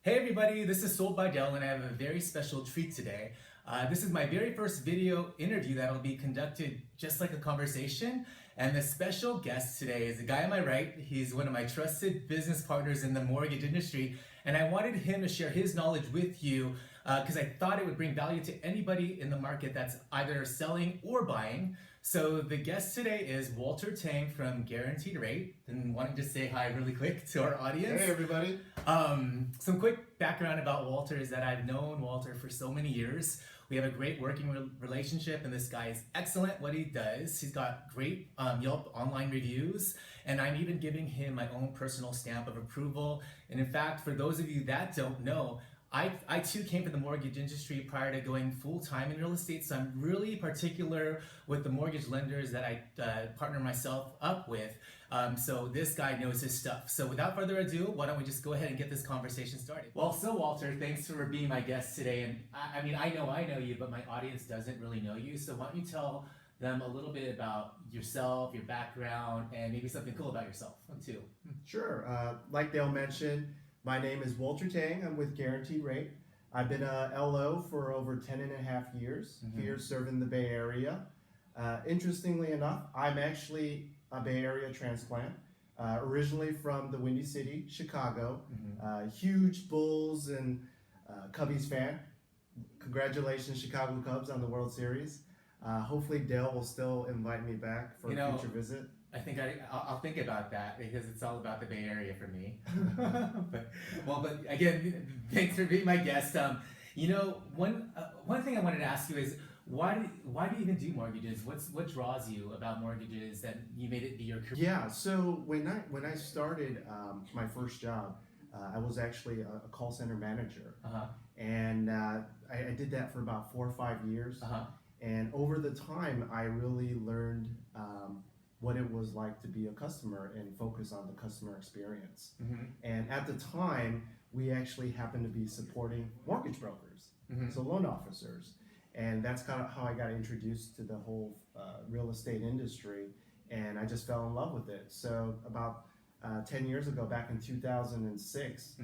Hey everybody, this is Sold by Dell and I have a very special treat today. This is my very first video interview that'll be conducted just like a conversation. And the special guest today is the guy on my right. He's one of my trusted business partners in the mortgage industry. And I wanted him to share his knowledge with you because I thought it would bring value to anybody in the market that's either selling or buying. So the guest today is Walter Tang from Guaranteed Rate. And wanting to say hi really quick to our audience. Hey everybody. Some quick background about Walter is that I've known Walter for so many years. We have a great working relationship, and this guy is excellent at what he does. He's got great Yelp online reviews, and I'm even giving him my own personal stamp of approval. And in fact, for those of you that don't know, I too came from the mortgage industry prior to going full-time in real estate, so I'm really particular with the mortgage lenders that I partner myself up with. So this guy knows his stuff. So without further ado, why don't we just go ahead and get this conversation started? Well, so Walter, thanks for being my guest today. And I mean, I know you, but my audience doesn't really know you. So why don't you tell them a little bit about yourself, your background, and maybe something cool about yourself too. Sure. Like Dale mentioned, my name is Walter Tang. I'm with Guaranteed Rate. I've been a LO for over 10 and a half years here serving the Bay Area. Interestingly enough, I'm actually a Bay Area transplant, originally from the Windy City, Chicago. Huge Bulls and Cubbies fan. Congratulations, Chicago Cubs, on the World Series. Hopefully Dale will still invite me back for a future visit. I think I'll think about that because it's all about the Bay Area for me. but again, thanks for being my guest. One thing I wanted to ask you is why do you even do mortgages? What draws you about mortgages that you made it be your career? Yeah, so when I started my first job, I was actually a call center manager, and I did that for about 4 or 5 years. And over the time, I really learned what it was like to be a customer and focus on the customer experience. And at the time, we actually happened to be supporting mortgage brokers, so loan officers. And that's kind of how I got introduced to the whole real estate industry, and I just fell in love with it. So about 10 years ago, back in 2006,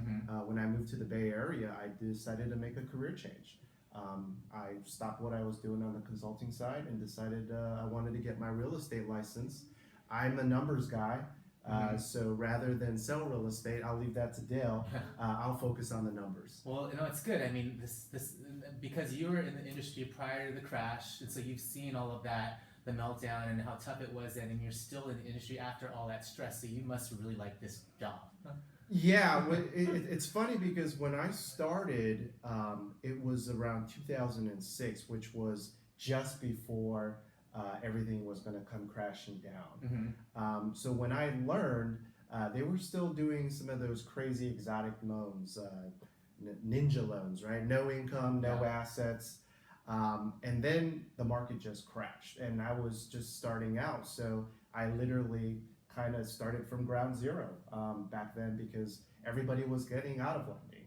when I moved to the Bay Area, I decided to make a career change. I stopped what I was doing on the consulting side and decided I wanted to get my real estate license. I'm a numbers guy, so rather than sell real estate, I'll leave that to Dale. I'll focus on the numbers. Well, it's good. I mean, this because you were in the industry prior to the crash, and so you've seen all of that, the meltdown, and how tough it was then, and you're still in the industry after all that stress. So you must really like this job. Yeah, it's funny because when I started, it was around 2006, which was just before everything was going to come crashing down. So when I learned, they were still doing some of those crazy exotic loans, ninja loans, right? No income, no assets. And then the market just crashed, and I was just starting out. So I literally kind of started from ground zero back then because everybody was getting out of lending.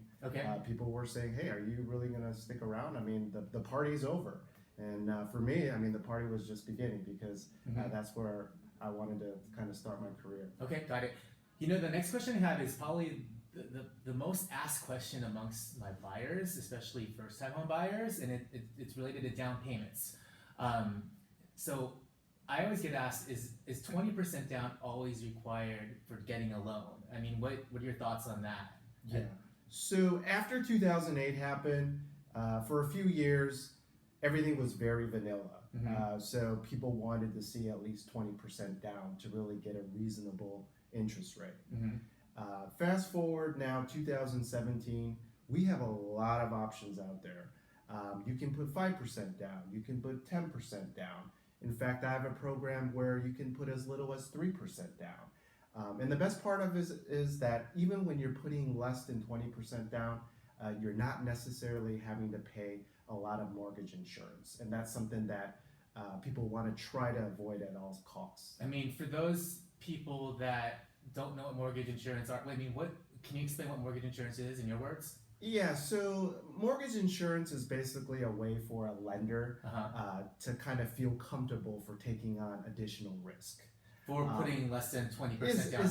People were saying, hey, are you really going to stick around? I mean, the party's over. And for me, I mean, the party was just beginning because that's where I wanted to kind of start my career. Okay, got it. The next question I have is probably the most asked question amongst my buyers, especially first-time home buyers, and it's related to down payments. So I always get asked, is 20% down always required for getting a loan? I mean, what are your thoughts on that? Yeah. So after 2008 happened, for a few years, everything was very vanilla. So people wanted to see at least 20% down to really get a reasonable interest rate. Fast forward now, 2017, we have a lot of options out there. You can put 5% down, you can put 10% down. In fact, I have a program where you can put as little as 3% down. And the best part of it is that even when you're putting less than 20% down, you're not necessarily having to pay a lot of mortgage insurance. And that's something that people want to try to avoid at all costs. I mean, for those people that don't know what mortgage insurance are, can you explain what mortgage insurance is in your words? Yeah, so mortgage insurance is basically a way for a lender to kind of feel comfortable for taking on additional risk. For putting less than 20% down.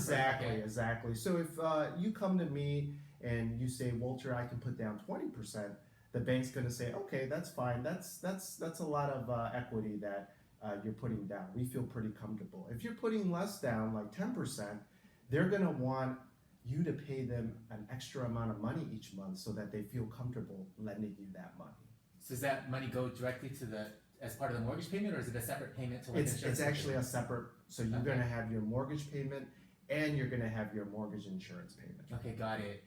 Exactly. So if you come to me and you say, Walter, I can put down 20%, the bank's going to say, okay, that's fine. That's a lot of equity that you're putting down. We feel pretty comfortable. If you're putting less down, like 10%, they're going to want you to pay them an extra amount of money each month so that they feel comfortable lending you that money. So does that money go directly to as part of the mortgage payment, or is it a separate payment to It's actually a separate, so you're going to have your mortgage payment and you're going to have your mortgage insurance payment. Okay, got it.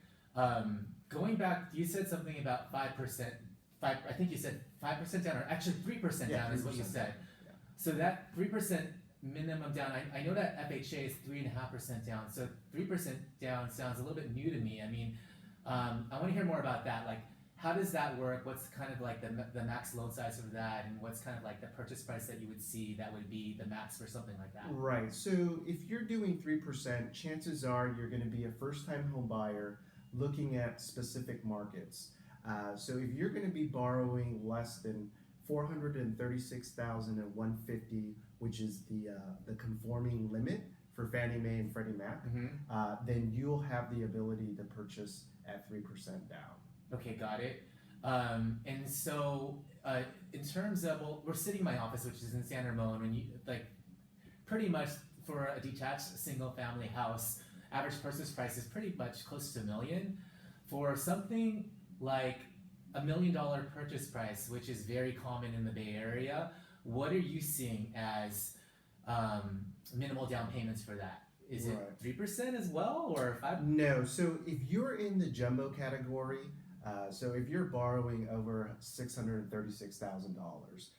Going back, you said something about 5%. I think you said 5% down, or actually 3% down is what you said. Yeah. So that 3% minimum down, I know that FHA is 3.5% down. So 3% down sounds a little bit new to me. I mean, I want to hear more about that. Like, how does that work? What's kind of like the max loan size for that, and what's kind of like the purchase price that you would see that would be the max for something like that? Right. So if you're doing 3%, chances are you're going to be a first-time home buyer looking at specific markets. So if you're going to be borrowing less than $436,150, which is the conforming limit for Fannie Mae and Freddie Mac, then you'll have the ability to purchase at 3% down. Okay, got it. And so in terms of, well, we're sitting in my office, which is in San Ramon, and you like pretty much for a detached single family house, average purchase price is pretty much close to $1 million. For something like $1 million purchase price, which is very common in the Bay Area, what are you seeing as minimal down payments for that? Is it 3% as well, or 5%? No. So if you're in the jumbo category, so if you're borrowing over $636,000,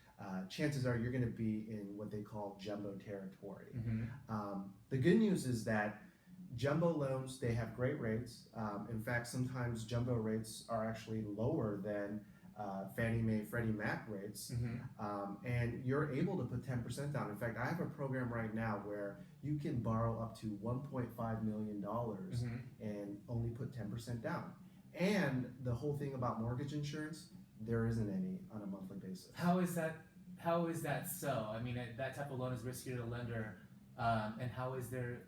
chances are you're going to be in what they call jumbo territory. The good news is that jumbo loans, they have great rates. In fact, sometimes jumbo rates are actually lower than Fannie Mae, Freddie Mac rates, and you're able to put 10% down. In fact, I have a program right now where you can borrow up to $1.5 million and only put 10% down. And the whole thing about mortgage insurance, there isn't any on a monthly basis. How is that so? I mean, that type of loan is riskier to lender. And how would there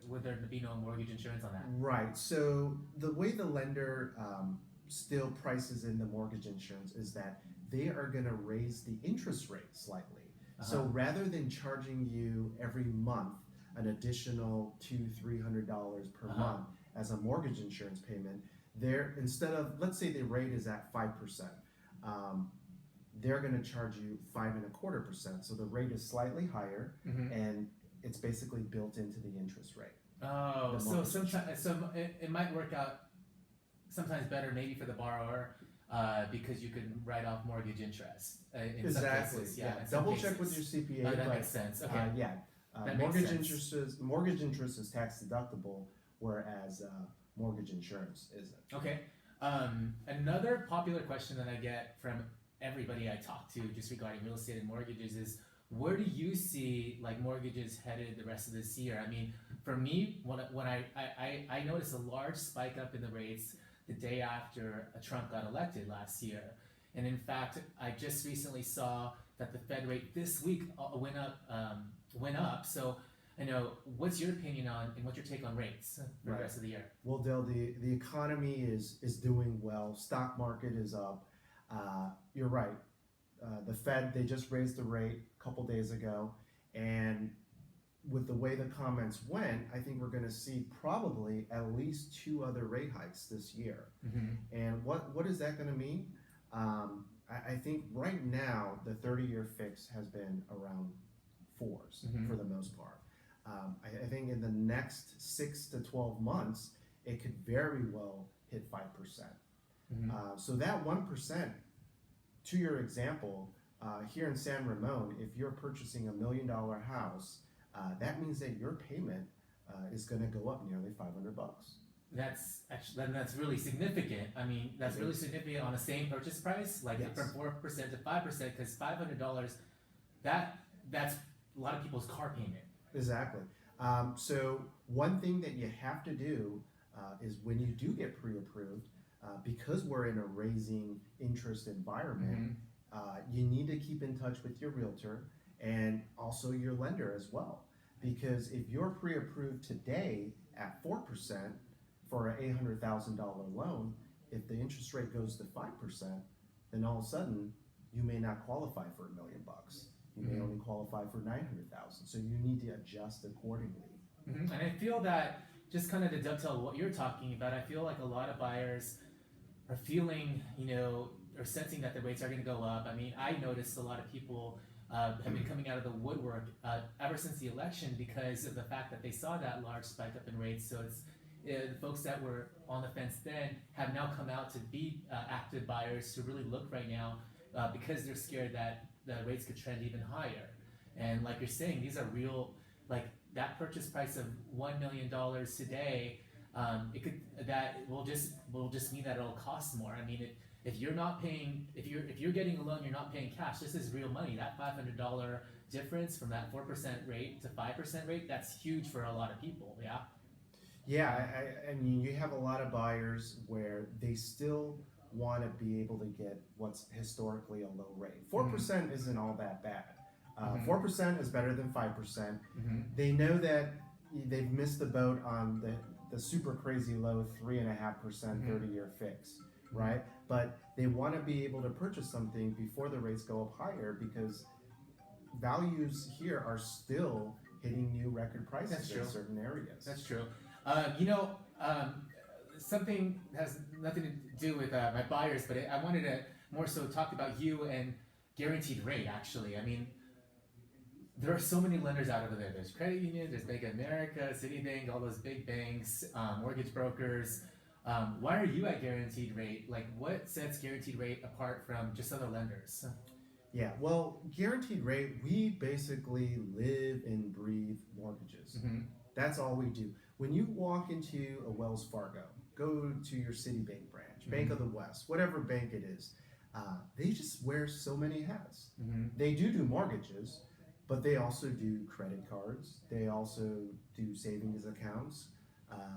be no mortgage insurance on that? Right. So the way the lender still prices in the mortgage insurance is that they are going to raise the interest rate slightly. So rather than charging you every month an additional $200-300 per month as a mortgage insurance payment, instead of, let's say the rate is at 5%, they're going to charge you 5.25%. So the rate is slightly higher, and it's basically built into the interest rate. Oh, so sometimes it might work out sometimes better maybe for the borrower because you can write off mortgage interest. In some cases, yeah. Double check with your CPA. That makes sense. Okay. Mortgage interest is tax deductible, whereas mortgage insurance isn't. Okay. Another popular question that I get from everybody I talk to just regarding real estate and mortgages is, where do you see like mortgages headed the rest of this year? I mean, for me, when I noticed a large spike up in the rates the day after Trump got elected last year, and in fact, I just recently saw that the Fed rate this week went up. So, I know, what's your opinion on and what's your take on rates for the rest of the year? Well, Dale, the economy is doing well. Stock market is up. You're right. The Fed, they just raised the rate a couple days ago, and with the way the comments went, I think we're going to see probably at least 2 other rate hikes this year. And what is that going to mean? I think right now the 30-year fix has been around 4s for the most part. I think in the next 6 to 12 months, it could very well hit 5%. So that 1%, to your example, here in San Ramon, if you're purchasing $1 million house, that means that your payment is going to go up nearly $500. That's really significant. I mean, that's really significant on the same purchase price, like from 4% to 5%, because $500, that's a lot of people's car payment. Exactly. So one thing that you have to do is when you do get pre-approved, because we're in a raising interest environment, you need to keep in touch with your realtor and also your lender as well. Because if you're pre-approved today at 4% for an $800,000 loan, if the interest rate goes to 5%, then all of a sudden you may not qualify for $1 million. You may only qualify for 900,000. So you need to adjust accordingly. And I feel that, just kind of to dovetail what you're talking about, I feel like a lot of buyers are feeling, or sensing that the rates are going to go up. I mean, I noticed a lot of people have been coming out of the woodwork ever since the election because of the fact that they saw that large spike up in rates. So it's the folks that were on the fence then have now come out to be active buyers to really look right now because they're scared that the rates could trend even higher. And like you're saying, these are real, like that purchase price of $1 million today, that will just mean that it'll cost more. I mean, if you're not paying, if you're getting a loan, you're not paying cash. This is real money. That $500 difference from that 4% rate to 5% rate, that's huge for a lot of people. Yeah. Yeah, I mean, you have a lot of buyers where they still want to be able to get what's historically a low rate. 4% isn't all that bad. 4% is better than 5%. They know that they've missed the boat on the super crazy low 3.5% 30-year fix, right? But they want to be able to purchase something before the rates go up higher because values here are still hitting new record prices in certain areas. That's true. Something has nothing to do with my buyers, but I wanted to more so talk about you and guaranteed rate, actually. I mean, there are so many lenders out over there. There's credit unions, there's Bank of America, Citibank, all those big banks, mortgage brokers. Why are you at guaranteed rate? Like, what sets guaranteed rate apart from just other lenders? Yeah, well, guaranteed rate, we basically live and breathe mortgages. That's all we do. When you walk into a Wells Fargo, go to your Citibank branch, Bank of the West, whatever bank it is, they just wear so many hats. They do mortgages, but they also do credit cards. They also do savings accounts,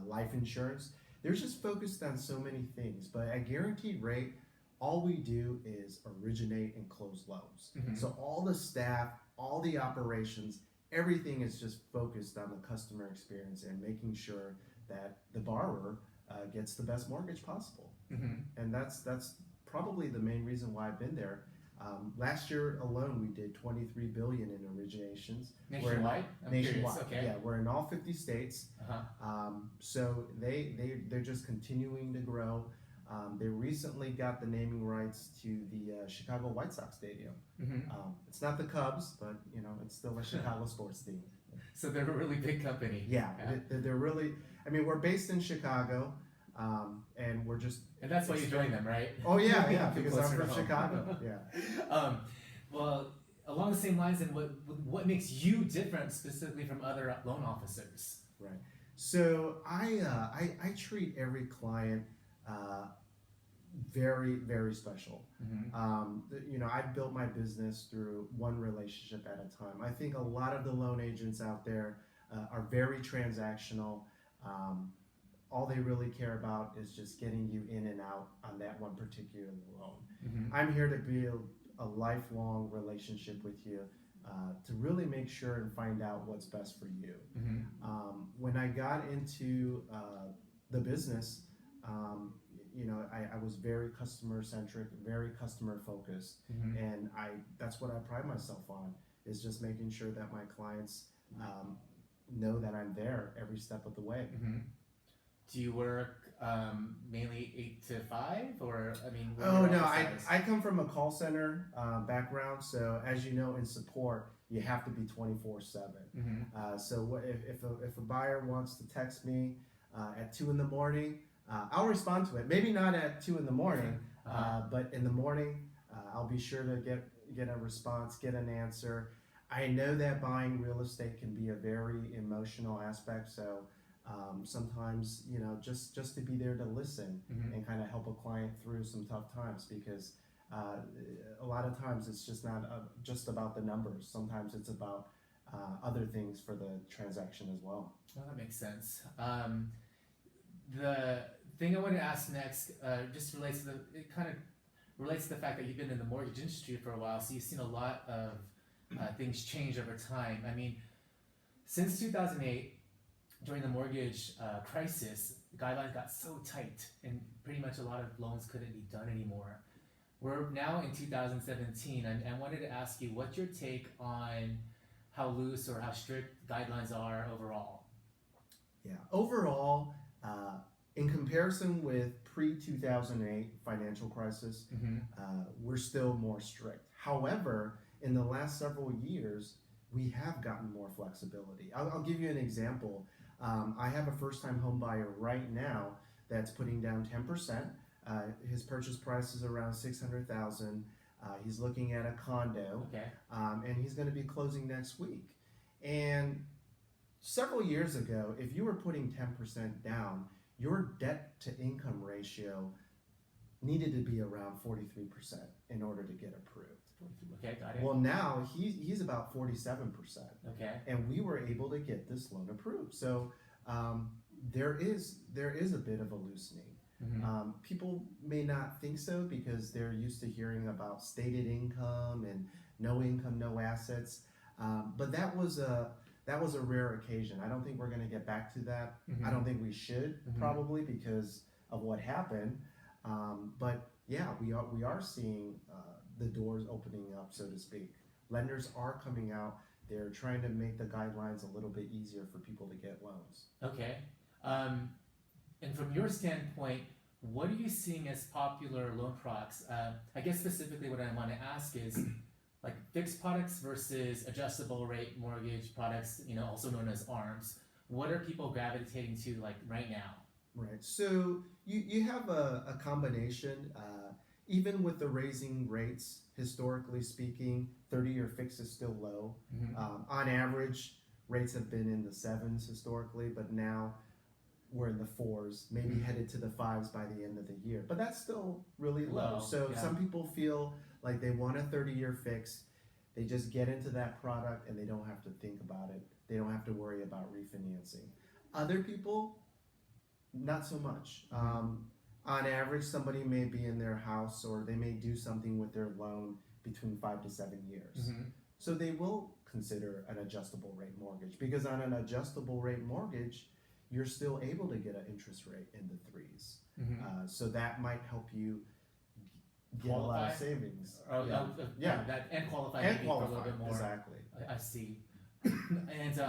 life insurance. They're just focused on so many things. But at guaranteed rate, all we do is originate and close loans. So all the staff, all the operations, everything is just focused on the customer experience and making sure that the borrower gets the best mortgage possible. And that's probably the main reason why I've been there. Last year alone, we did $23 billion in originations. Nationwide? Nationwide. Okay. Yeah, we're in all 50 states. So they're just continuing to grow. They recently got the naming rights to the Chicago White Sox Stadium. It's not the Cubs, but it's still a Chicago sports team. So they're a really big company. Yeah. They're really. I mean, we're based in Chicago, and we're just. And that's why you joined them, right? Oh yeah, because I'm from Chicago. Yeah. Well, along the same lines, and what makes you different specifically from other loan officers? Right. So I treat every client very, very special. I've built my business through one relationship at a time. I think a lot of the loan agents out there are very transactional. All they really care about is just getting you in and out on that one particular loan. I'm here to build a lifelong relationship with you to really make sure and find out what's best for you. When I got into the business, I was very customer centric, very customer focused, and that's what I pride myself on, is just making sure that my clients know that I'm there every step of the way. Do you work mainly 8 to 5, or I mean? Oh no, I come from a call center background, so as you know, in support you have to be 24/7. So if a buyer wants to text me at 2 in the morning, I'll respond to it. Maybe not at 2 in the morning, but in the morning, I'll be sure to get a response, get an answer. I know that buying real estate can be a very emotional aspect, so sometimes just to be there to listen and kind of help a client through some tough times, because a lot of times it's just not just about the numbers. Sometimes it's about other things for the transaction as well. Well, that makes sense. The thing I want to ask next just relates to the fact that you've been in the mortgage industry for a while, so you've seen a lot of things change over time. I mean, since 2008, during the mortgage crisis, the guidelines got so tight, and pretty much a lot of loans couldn't be done anymore. We're now in 2017, and I wanted to ask you, what's your take on how loose or how strict guidelines are overall? Yeah, overall, in comparison with pre-2008 financial crisis, we're still more strict. However, in the last several years, we have gotten more flexibility. I'll give you an example. I have a first-time home buyer right now that's putting down 10%. His purchase price is around $600,000. He's looking at a condo, and he's going to be closing next week. And several years ago, if you were putting 10% down, your debt to income ratio needed to be around 43% in order to get approved. Okay, got it. Well, now he's about 47%. Okay. And we were able to get this loan approved. So there is a bit of a loosening. People may not think so because they're used to hearing about stated income and no income, no assets. But that was a rare occasion. I don't think we're going to get back to that. I don't think we should probably because of what happened. But yeah, we are seeing the doors opening up, so to speak. Lenders are coming out. They're trying to make the guidelines a little bit easier for people to get loans. Okay. And from your standpoint, what are you seeing as popular loan products? I guess specifically what I want to ask is like fixed products versus adjustable rate mortgage products, also known as ARMs. What are people gravitating to like right now? Right. So you have a combination. Even with the raising rates, historically speaking, 30-year fix is still low. On average, rates have been in the 7s historically, but now we're in the 4s, maybe headed to the 5s by the end of the year. But that's still really low. So some people feel like they want a 30-year fix. They just get into that product and they don't have to think about it. They don't have to worry about refinancing. Other people, not so much. On average, somebody may be in their house or they may do something with their loan between 5 to 7 years. So they will consider an adjustable rate mortgage because on an adjustable rate mortgage, you're still able to get an interest rate in the 3s. So that might help you get a lot of savings. And qualify maybe for a little bit more. Exactly. I see. And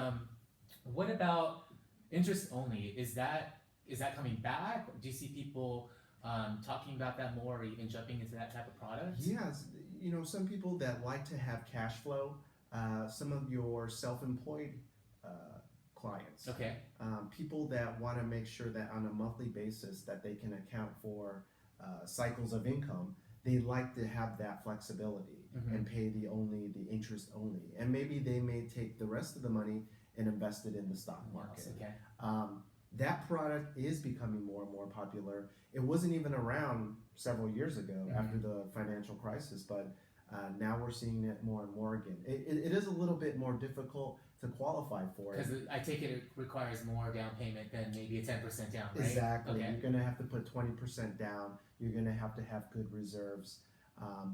what about interest only? Is that coming back? Do you see people talking about that more or even jumping into that type of product? Yes. Some people that like to have cash flow, some of your self-employed clients. Okay. People that want to make sure that on a monthly basis that they can account for cycles of income, they like to have that flexibility and pay the interest only. And maybe they may take the rest of the money and invest it in the stock market. Okay. That product is becoming more and more popular. It wasn't even around several years ago after the financial crisis, but now we're seeing it more and more again. It is a little bit more difficult to qualify for it. Because I take it requires more down payment than maybe a 10% down, right? Exactly. Okay. You're going to have to put 20% down. You're going to have good reserves.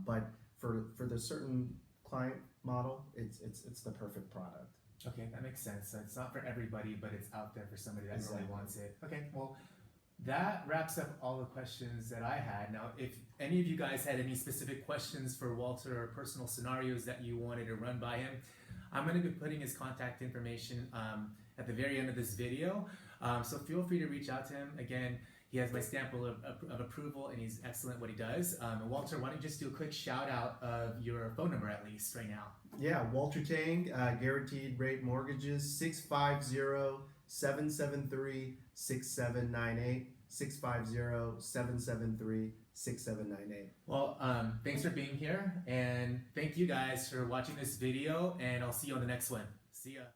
But for the certain client model, it's the perfect product. Okay, that makes sense. So it's not for everybody, but it's out there for somebody that really wants it. Okay, well, that wraps up all the questions that I had. Now, if any of you guys had any specific questions for Walter or personal scenarios that you wanted to run by him, I'm going to be putting his contact information at the very end of this video. So feel free to reach out to him. Again, he has my stamp of approval and he's excellent at what he does. And Walter, why don't you just do a quick shout out of your phone number at least right now? Yeah, Walter Tang, guaranteed rate mortgages, 650-773-6798, 650-773-6798. Well, thanks for being here, and thank you guys for watching this video, and I'll see you on the next one. See ya.